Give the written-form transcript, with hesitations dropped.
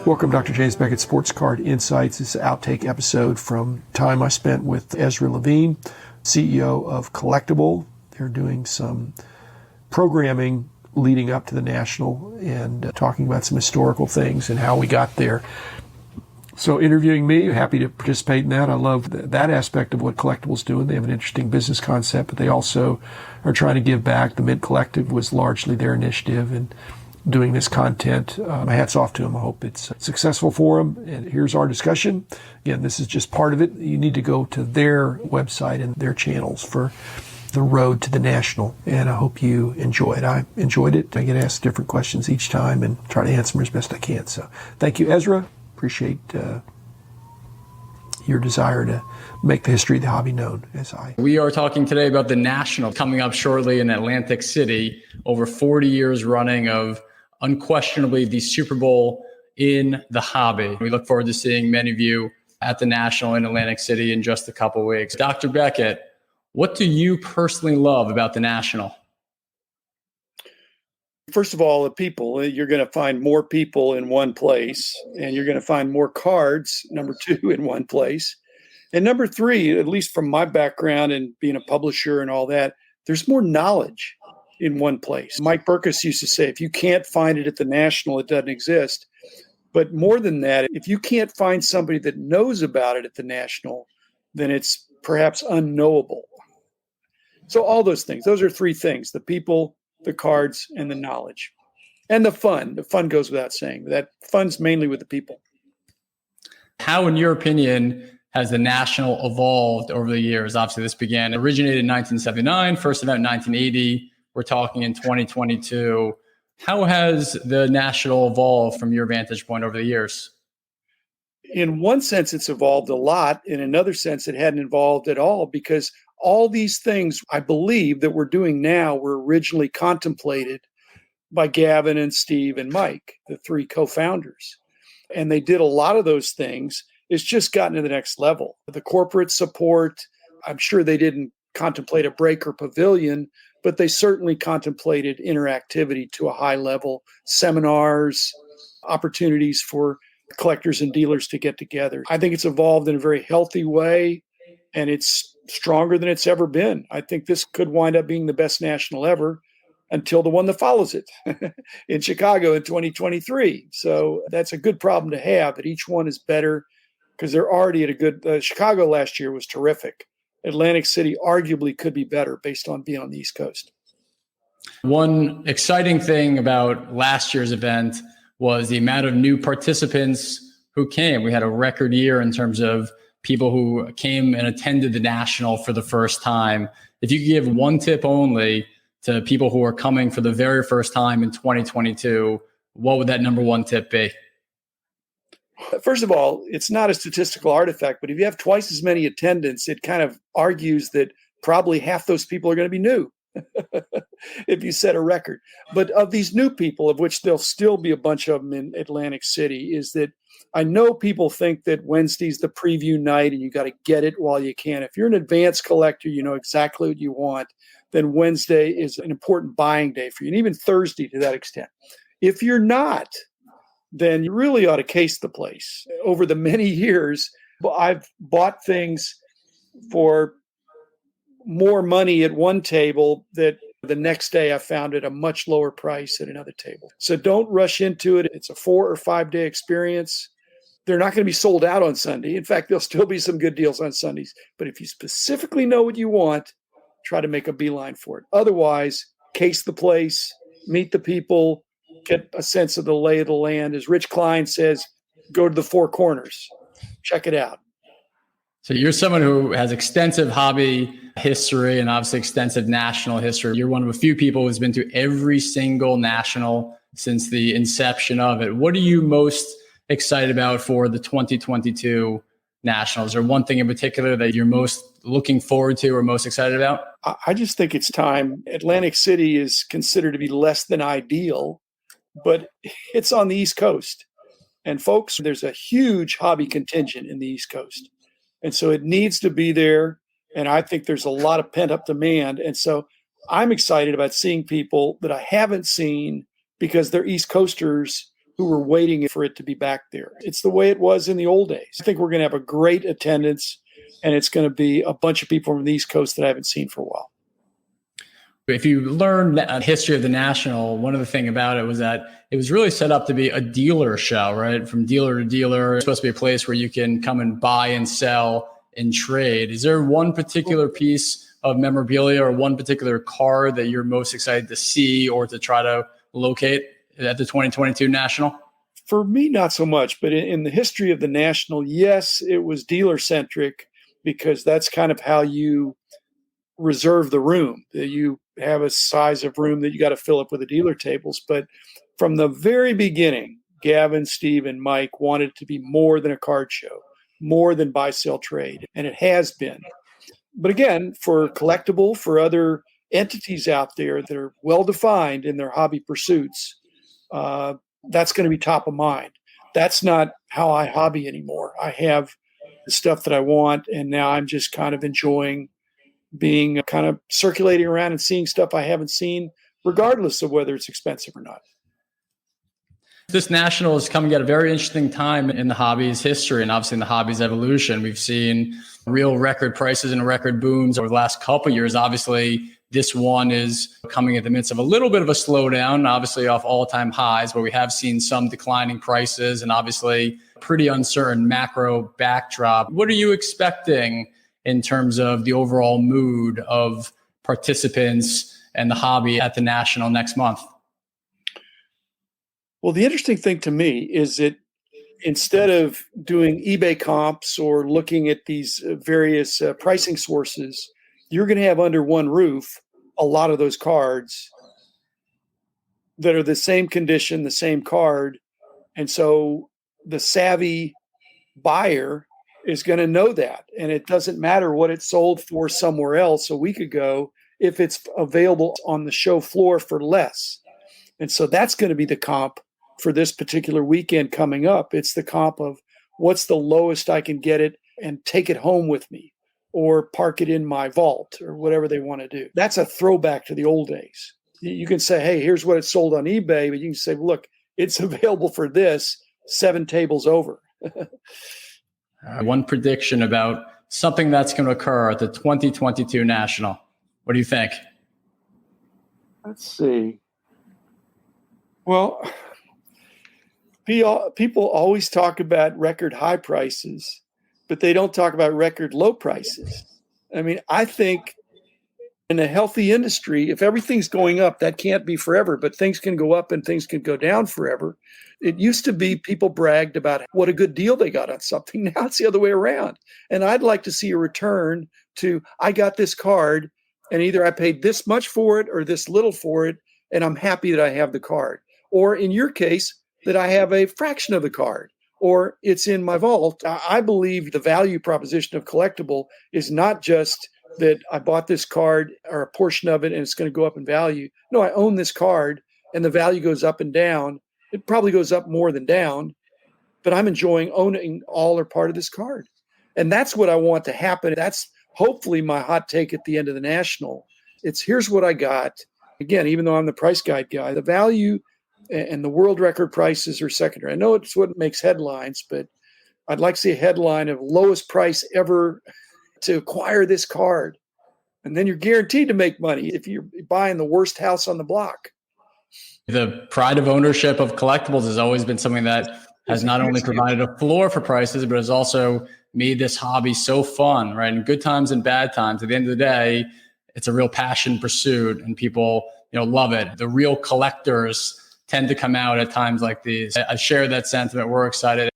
Welcome, Dr. James Beckett, Sports Card Insights. This is an outtake episode from time I spent with Ezra Levine, CEO of Collectable. They're doing some programming leading up to the National and talking about some historical things and how we got there. So interviewing me, happy to participate in that. I love that aspect of what Collectible's doing. They have an interesting business concept, but they also are trying to give back. The Mint Collective was largely their initiative, and doing this content. My hat's off to them. I hope it's successful for them. And here's our discussion. Again, this is just part of it. You need to go to their website and their channels for the road to the National. And I hope you enjoy it. I enjoyed it. I get asked different questions each time and try to answer them as best I can. So thank you, Ezra. Appreciate your desire to make the history of the hobby known. We are talking today about the National coming up shortly in Atlantic City, over 40 years running of unquestionably the Super Bowl in the hobby. We look forward to seeing many of you at the National in Atlantic City in just a couple of weeks. Dr. Beckett, what do you personally love about the National? First of all, the people. You're going to find more people in one place, and you're going to find more cards, number two, in one place. And number three, at least from my background and being a publisher and all that, there's more knowledge in one place. Mike Burkus used to say, if you can't find it at the National, it doesn't exist. But more than that, if you can't find somebody that knows about it at the National, then it's perhaps unknowable. So all those things, those are three things: the people, the cards, and the knowledge. And the fun. The fun goes without saying. That fun's mainly with the people. How, in your opinion, has the National evolved over the years? Obviously, this originated in 1979, first event in 1980. We're talking in 2022. How has the National evolved from your vantage point over the years? In one sense, it's evolved a lot. In another sense, it hadn't evolved at all, because all these things, I believe, that we're doing now were originally contemplated by Gavin and Steve and Mike, the three co-founders. And they did a lot of those things. It's just gotten to the next level. The corporate support, I'm sure they didn't contemplate a break or pavilion, but they certainly contemplated interactivity to a high level, seminars, opportunities for collectors and dealers to get together. I think it's evolved in a very healthy way, and it's stronger than it's ever been. I think this could wind up being the best National ever until the one that follows it in Chicago in 2023. So that's a good problem to have, that each one is better, because they're already at a good Chicago last year was terrific. Atlantic City arguably could be better based on being on the East Coast. One exciting thing about last year's event was the amount of new participants who came. We had a record year in terms of people who came and attended the National for the first time. If you could give one tip only to people who are coming for the very first time in 2022, what would that number one tip be? First of all, it's not a statistical artifact, but if you have twice as many attendants, it kind of argues that probably half those people are going to be new if you set a record. But of these new people, of which there'll still be a bunch of them in Atlantic City, is that I know people think that Wednesday's the preview night and you got to get it while you can. If you're an advanced collector, you know exactly what you want, then Wednesday is an important buying day for you, and even Thursday to that extent. If you're not, then you really ought to case the place. Over the many years, I've bought things for more money at one table that the next day I found at a much lower price at another table. So don't rush into it. It's a 4 or 5 day experience. They're not going to be sold out on Sunday. In fact, there'll still be some good deals on Sundays. But if you specifically know what you want, try to make a beeline for it. Otherwise, case the place, meet the people, get a sense of the lay of the land. As Rich Klein says, go to the four corners. Check it out. So you're someone who has extensive hobby history and obviously extensive National history. You're one of a few people who's been to every single National since the inception of it. What are you most excited about for the 2022 Nationals? Is there one thing in particular that you're most looking forward to or most excited about? I just think it's time. Atlantic City is considered to be less than ideal, but it's on the East Coast. And folks, there's a huge hobby contingent in the East Coast. And so it needs to be there. And I think there's a lot of pent-up demand. And so I'm excited about seeing people that I haven't seen because they're East Coasters who were waiting for it to be back there. It's the way it was in the old days. I think we're going to have a great attendance, and it's going to be a bunch of people from the East Coast that I haven't seen for a while. If you learn the history of the National, one of the things about it was that it was really set up to be a dealer show, right? From dealer to dealer. It's supposed to be a place where you can come and buy and sell and trade. Is there one particular piece of memorabilia or one particular card that you're most excited to see or to try to locate at the 2022 National? For me, not so much, but in the history of the National, yes, it was dealer-centric because that's kind of how you reserve the room. You have a size of room that you got to fill up with the dealer tables. But from the very beginning, Gavin, Steve, and Mike wanted it to be more than a card show, more than buy, sell, trade. And it has been. But again, for Collectable, for other entities out there that are well-defined in their hobby pursuits, that's going to be top of mind. That's not how I hobby anymore. I have the stuff that I want, and now I'm just kind of enjoying being kind of circulating around and seeing stuff I haven't seen, regardless of whether it's expensive or not. This National is coming at a very interesting time in the hobby's history and obviously in the hobby's evolution. We've seen real record prices and record booms over the last couple of years. Obviously, this one is coming in the midst of a little bit of a slowdown, obviously off all-time highs, but we have seen some declining prices and obviously pretty uncertain macro backdrop. What are you expecting in terms of the overall mood of participants and the hobby at the National next month? Well, the interesting thing to me is that instead of doing eBay comps or looking at these various pricing sources, you're going to have under one roof a lot of those cards that are the same condition, the same card. And so the savvy buyer is going to know that. And it doesn't matter what it sold for somewhere else a week ago if it's available on the show floor for less. And so that's going to be the comp for this particular weekend coming up. It's the comp of what's the lowest I can get it and take it home with me or park it in my vault or whatever they want to do. That's a throwback to the old days. You can say, hey, here's what it sold on eBay, but you can say, look, it's available for this 7 tables over. One prediction about something that's going to occur at the 2022 National. What do you think? Let's see. Well, people always talk about record high prices, but they don't talk about record low prices. I mean, I think in a healthy industry, if everything's going up, that can't be forever, but things can go up and things can go down forever. It used to be people bragged about what a good deal they got on something. Now it's the other way around. And I'd like to see a return to, I got this card and either I paid this much for it or this little for it, and I'm happy that I have the card. Or in your case, that I have a fraction of the card, or it's in my vault. I believe the value proposition of Collectable is not just that I bought this card or a portion of it and it's going to go up in value. No, I own this card and the value goes up and down. It probably goes up more than down, but I'm enjoying owning all or part of this card. And that's what I want to happen. That's hopefully my hot take at the end of the National. It's here's what I got. Again, even though I'm the price guide guy, the value and the world record prices are secondary. I know it's what makes headlines, but I'd like to see a headline of lowest price ever to acquire this card. And then you're guaranteed to make money if you're buying the worst house on the block. The pride of ownership of collectibles has always been something that has not only provided a floor for prices, but has also made this hobby so fun, right? In good times and bad times. At the end of the day, it's a real passion pursuit and people, love it. The real collectors tend to come out at times like these. I share that sentiment. We're excited.